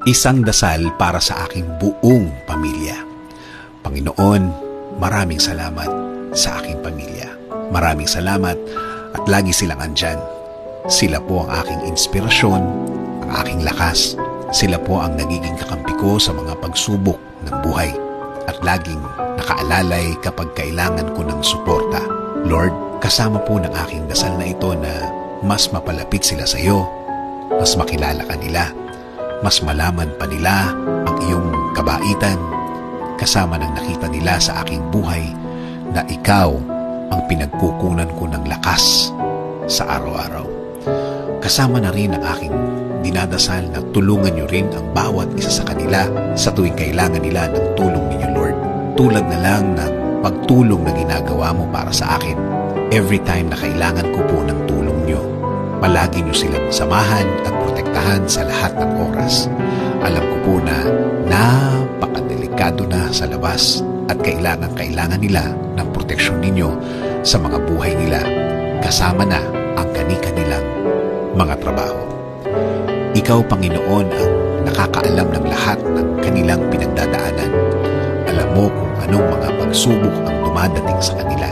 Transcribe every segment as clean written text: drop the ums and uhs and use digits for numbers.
Isang dasal para sa aking buong pamilya. Panginoon, maraming salamat sa aking pamilya. Maraming salamat at lagi silang andyan. Sila po ang aking inspirasyon, ang aking lakas. Sila po ang nagiging kakampi ko sa mga pagsubok ng buhay at laging nakaalalay kapag kailangan ko ng suporta. Lord, kasama po ng aking dasal na ito na mas mapalapit sila sa iyo, mas makilala ka nila, mas malaman pa nila ang iyong kabaitan, kasama ng nakita nila sa aking buhay na ikaw ang pinagkukunan ko ng lakas sa araw-araw. Kasama na rin ang aking dinadasal na tulungan niyo rin ang bawat isa sa kanila sa tuwing kailangan nila ng tulong ninyo, Lord. Tulad na lang ng pagtulong na ginagawa mo para sa akin. Every time na kailangan ko po ng tulong niyo, palagi niyo silang samahan at protektahan sa lahat ng oras. Alam ko po na napakadelikado na sa labas at kailangan nila ng proteksyon ninyo sa mga buhay nila, kasama na ang kani-kanilang mga trabaho. Ikaw, Panginoon, ang nakakaalam ng lahat ng kanilang pinagdadaanan. Alam mo kung anong mga pagsubok ang dumadating sa kanila.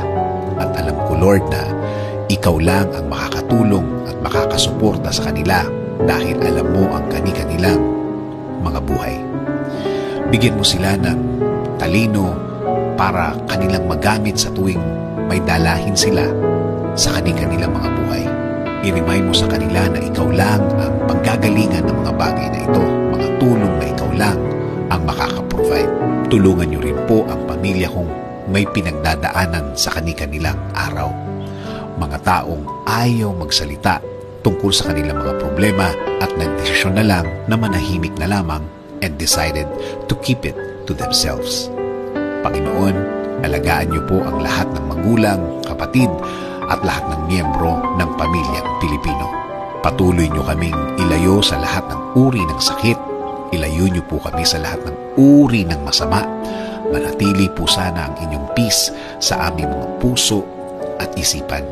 At alam ko, Lord, na ikaw lang ang makakatulong at makakasuporta sa kanila dahil alam mo ang kani-kanilang mga buhay. Bigyan mo sila ng talino para kanilang magamit sa tuwing may dalahin sila sa kani-kanilang mga buhay. I-remind mo sa kanila na ikaw lang ang panggagalingan ng mga bagay na ito, mga tulong na ikaw lang ang makakaprovide. Tulungan niyo rin po ang pamilya kong may pinagdadaanan sa kani-kanilang araw. Mga taong ayaw magsalita tungkol sa kanilang mga problema at nagdesisyon na lang na manahimik na lamang and decided to keep it to themselves. Panginoon, alagaan niyo po ang lahat ng magulang, kapatid, at lahat ng miyembro ng pamilyang Pilipino. Patuloy niyo kaming ilayo sa lahat ng uri ng sakit. Ilayo niyo po kami sa lahat ng uri ng masama. Manatili po sana ang inyong peace sa aming mga puso at isipan.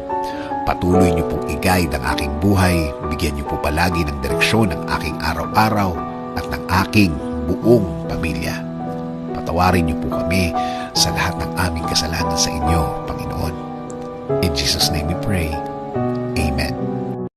Patuloy niyo pong i-guide ang aking buhay. Bigyan niyo po palagi ng direksyon ng aking araw-araw at ng aking buong pamilya. Patawarin niyo po kami sa lahat ng aming kasalanan sa inyo, Panginoon. In Jesus' name we pray. Amen.